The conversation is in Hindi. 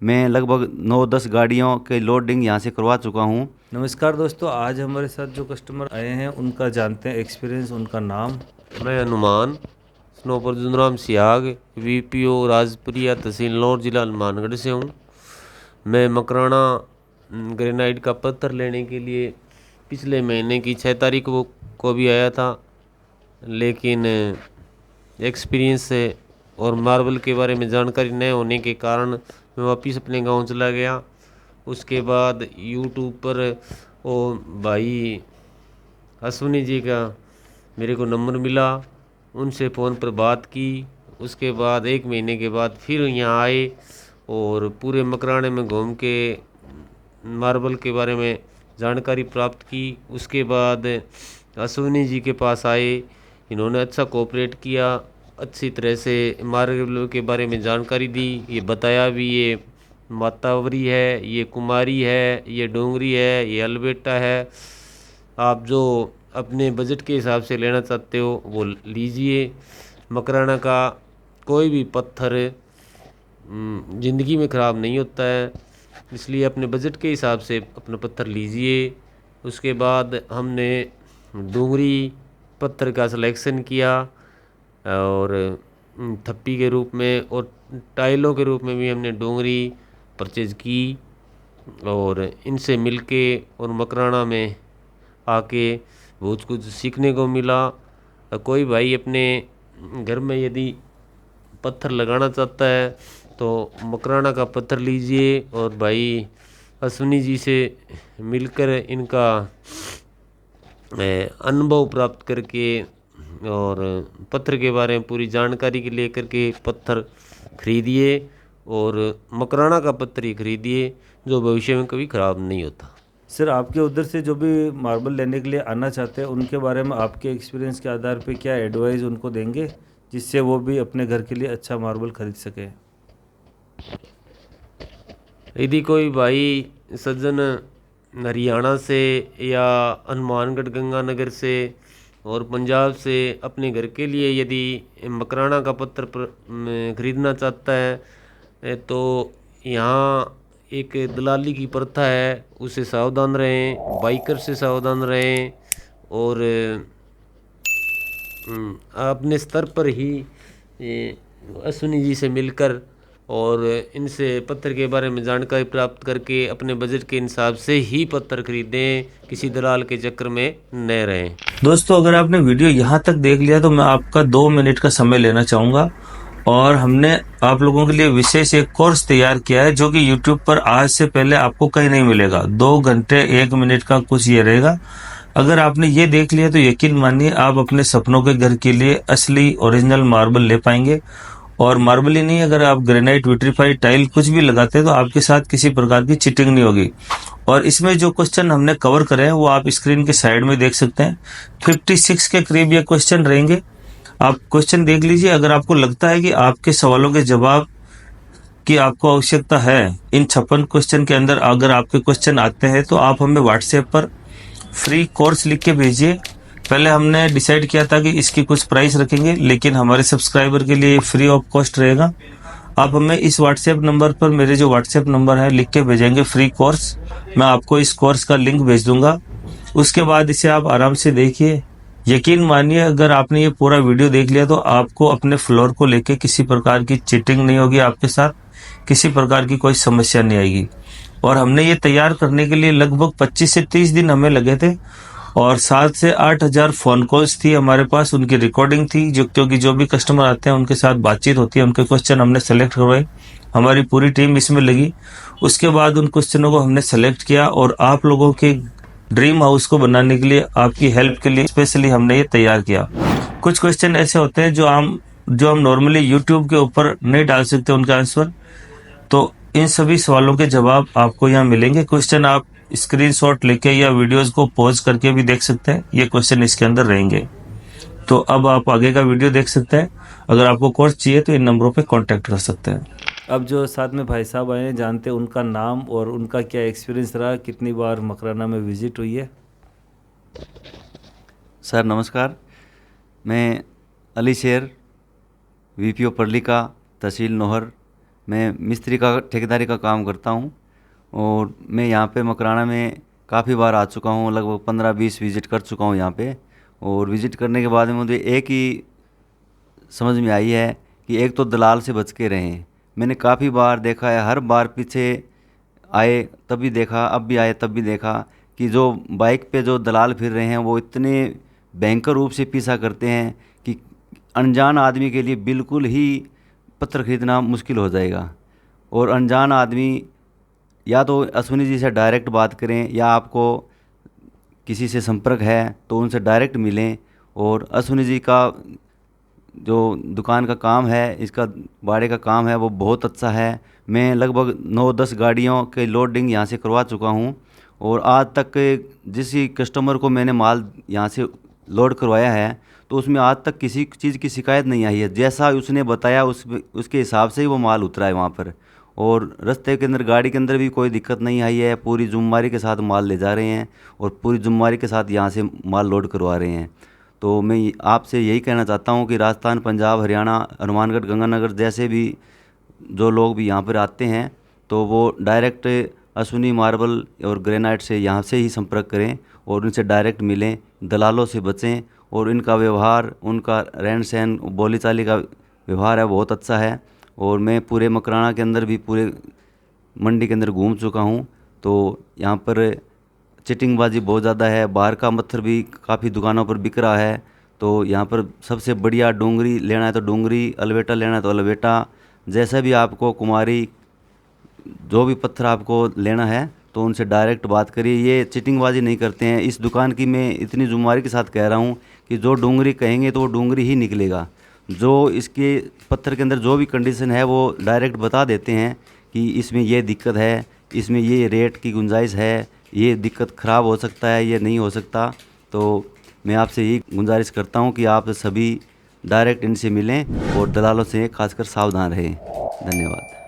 मैं लगभग 9-10 गाड़ियों के लोडिंग यहाँ से करवा चुका हूँ। नमस्कार दोस्तों, आज हमारे साथ जो कस्टमर आए हैं उनका जानते हैं एक्सपीरियंस, उनका नाम। मैं हनुमान स्नोपर जुनराम सियाग वीपीओ राजपुरिया तहसील नौर जिला हनुमानगढ़ से हूँ। मैं मकराना ग्रेनाइट का पत्थर लेने के लिए पिछले महीने की 6 तारीख को भी आया था, लेकिन एक्सपीरियंस से और मार्बल के बारे में जानकारी न होने के कारण मैं वापस अपने गांव चला गया। उसके बाद यूट्यूब पर वो भाई अश्विनी जी का मेरे को नंबर मिला, उनसे फ़ोन पर बात की। उसके बाद 1 महीने के बाद फिर यहाँ आए और पूरे मकराने में घूम के मार्बल के बारे में जानकारी प्राप्त की। उसके बाद अश्विनी जी के पास आए, इन्होंने अच्छा कोऑपरेट किया, अच्छी तरह से मार्बल के बारे में जानकारी दी। ये बताया भी, ये मातावरी है, ये कुमारी है, ये डोंगरी है, ये अलबेटा है। आप जो अपने बजट के हिसाब से लेना चाहते हो वो लीजिए। मकराना का कोई भी पत्थर ज़िंदगी में ख़राब नहीं होता है, इसलिए अपने बजट के हिसाब से अपना पत्थर लीजिए। उसके बाद हमने डोंगरी पत्थर का सिलेक्शन किया और थप्पी के रूप में और टाइलों के रूप में भी हमने डोंगरी परचेज की और इनसे मिलके और मकराना में आके बहुत कुछ सीखने को मिला। कोई भाई अपने घर में यदि पत्थर लगाना चाहता है तो मकराना का पत्थर लीजिए और भाई अश्विनी जी से मिलकर इनका अनुभव प्राप्त करके और पत्थर के बारे में पूरी जानकारी के लेकर के पत्थर खरीदिए और मकराना का पत्थर ही खरीदिए जो भविष्य में कभी ख़राब नहीं होता। सर, आपके उधर से जो भी मार्बल लेने के लिए आना चाहते हैं उनके बारे में आपके एक्सपीरियंस के आधार पे क्या एडवाइस उनको देंगे जिससे वो भी अपने घर के लिए अच्छा मार्बल खरीद सके? यदि कोई भाई सज्जन हरियाणा से या हनुमानगढ़ गंगानगर से और पंजाब से अपने घर के लिए यदि मकराना का पत्थर खरीदना चाहता है तो यहाँ एक दलाली की प्रथा है, उससे सावधान रहें, बाइकर से सावधान रहें और अपने स्तर पर ही अश्विनी जी से मिलकर और इनसे पत्थर के बारे में जानकारी प्राप्त करके अपने बजट के हिसाब से ही पत्थर खरीदें, किसी दलाल के चक्कर में न रहें। दोस्तों, अगर आपने वीडियो यहाँ तक देख लिया तो मैं आपका 2 मिनट का समय लेना चाहूँगा। और हमने आप लोगों के लिए विशेष एक कोर्स तैयार किया है जो कि YouTube पर आज से पहले आपको कहीं नहीं मिलेगा। 2 घंटे 1 मिनट का कुछ ये रहेगा। अगर आपने ये देख लिया तो यकीन मानिए आप अपने सपनों के घर के लिए असली ओरिजिनल मार्बल ले पाएंगे। और मार्बल ही नहीं, अगर आप ग्रेनाइट, विट्रीफाइड, टाइल कुछ भी लगाते हैं तो आपके साथ किसी प्रकार की चीटिंग नहीं होगी। और इसमें जो क्वेश्चन हमने कवर करे हैं वो आप स्क्रीन के साइड में देख सकते हैं। 56 के करीब ये क्वेश्चन रहेंगे। आप क्वेश्चन देख लीजिए। अगर आपको लगता है कि आपके सवालों के जवाब की आपको आवश्यकता है इन 56 क्वेश्चन के अंदर, अगर आपके क्वेश्चन आते हैं तो आप हमें व्हाट्सएप पर फ्री कोर्स लिख के भेजिए। पहले हमने डिसाइड किया था कि इसकी कुछ प्राइस रखेंगे, लेकिन हमारे सब्सक्राइबर के लिए फ्री ऑफ कॉस्ट रहेगा। आप हमें इस व्हाट्सएप नंबर पर, मेरे जो व्हाट्सएप नंबर है, लिख के भेजेंगे फ्री कोर्स। मैं आपको इस कोर्स का लिंक भेज दूंगा। उसके बाद इसे आप आराम से देखिए। यकीन मानिए अगर आपने ये पूरा वीडियो देख लिया तो आपको अपने फ्लोर को लेके किसी प्रकार की चीटिंग नहीं होगी, आपके साथ किसी प्रकार की कोई समस्या नहीं आएगी। और हमने ये तैयार करने के लिए लगभग 25 से 30 दिन हमें लगे थे और 7 से 8 हजार फोन कॉल्स थी हमारे पास, उनकी रिकॉर्डिंग थी। जो क्योंकि जो भी कस्टमर आते हैं उनके साथ बातचीत होती है, उनके क्वेश्चन हमने सेलेक्ट करवाए, हमारी पूरी टीम इसमें लगी। उसके बाद उन क्वेश्चनों को हमने सेलेक्ट किया और आप लोगों के ड्रीम हाउस को बनाने के लिए, आपकी हेल्प के लिए स्पेशली हमने ये तैयार किया। कुछ क्वेश्चन ऐसे होते हैं जो हम नॉर्मली यूट्यूब के ऊपर नहीं डाल सकते उनका आंसर, तो इन सभी सवालों के जवाब आपको यहाँ मिलेंगे। क्वेश्चन आप स्क्रीनशॉट लेके या वीडियोस को पॉज करके भी देख सकते हैं, ये क्वेश्चन इसके अंदर रहेंगे। तो अब आप आगे का वीडियो देख सकते हैं। अगर आपको कोर्स चाहिए तो इन नंबरों पे कांटेक्ट कर सकते हैं। अब जो साथ में भाई साहब आए हैं, जानते हैं उनका नाम और उनका क्या एक्सपीरियंस रहा, कितनी बार मकराना में विजिट हुई है। सर नमस्कार, मैं अली शेर, वीपीओ परलिका, तहसील नौहर, मैं मिस्त्री का ठेकेदारी का काम करता हूँ और मैं यहाँ पे मकराना में काफ़ी बार आ चुका हूँ, लगभग 15-20 विज़िट कर चुका हूँ यहाँ पे। और विज़िट करने के बाद में मुझे एक ही समझ में आई है कि एक तो दलाल से बच के रहें। मैंने काफ़ी बार देखा है, हर बार पीछे आए तब भी देखा, अब भी आए तब भी देखा कि जो बाइक पे जो दलाल फिर रहे हैं वो इतने भयंकर रूप से पीछा करते हैं कि अनजान आदमी के लिए बिल्कुल ही पत्थर खरीदना मुश्किल हो जाएगा। और अनजान आदमी या तो अश्विनी जी से डायरेक्ट बात करें या आपको किसी से संपर्क है तो उनसे डायरेक्ट मिलें। और अश्विनी जी का जो दुकान का काम है, इसका बाड़े का काम है, वो बहुत अच्छा है। मैं लगभग 9-10 गाड़ियों के लोडिंग यहाँ से करवा चुका हूँ और आज तक जिस कस्टमर को मैंने माल यहाँ से लोड करवाया है तो उसमें आज तक किसी चीज़ की शिकायत नहीं आई है। जैसा उसने बताया उसके हिसाब से ही वो माल उतरा है वहाँ पर। और रास्ते के अंदर, गाड़ी के अंदर भी कोई दिक्कत नहीं आई है। पूरी जिम्मेदारी के साथ माल ले जा रहे हैं और पूरी जिम्मेदारी के साथ यहाँ से माल लोड करवा रहे हैं। तो मैं आपसे यही कहना चाहता हूँ कि राजस्थान, पंजाब, हरियाणा, हनुमानगढ़, गंगानगर जैसे भी जो लोग भी यहाँ पर आते हैं तो वो डायरेक्ट अश्विनी मार्बल और ग्रेनाइट से यहाँ से ही संपर्क करें और उनसे डायरेक्ट मिलें। दलालों से बचें और इनका व्यवहार, उनका रहन सहन, बोली चाली का व्यवहार है बहुत अच्छा है। और मैं पूरे मकराना के अंदर भी, पूरे मंडी के अंदर घूम चुका हूँ तो यहाँ पर चिटिंगबाजी बहुत ज़्यादा है। बाहर का पत्थर भी काफ़ी दुकानों पर बिक रहा है। तो यहाँ पर सबसे बढ़िया डूंगरी लेना है तो डूंगरी, अलवेटा लेना है तो अलवेटा, जैसा भी आपको कुमारी, जो भी पत्थर आपको लेना है तो उनसे डायरेक्ट बात करिए। ये चिटिंगबाजी नहीं करते हैं। इस दुकान की मैं इतनी जुम्मेवारी के साथ कह रहा हूँ कि जो डूंगरी कहेंगे तो वो डूंगरी ही निकलेगा। जो इसके पत्थर के अंदर जो भी कंडीशन है वो डायरेक्ट बता देते हैं कि इसमें ये दिक्कत है, इसमें ये रेट की गुंजाइश है, ये दिक्कत ख़राब हो सकता है, ये नहीं हो सकता। तो मैं आपसे यही गुजारिश करता हूँ कि आप सभी डायरेक्ट इनसे मिलें और दलालों से खासकर सावधान रहें। धन्यवाद।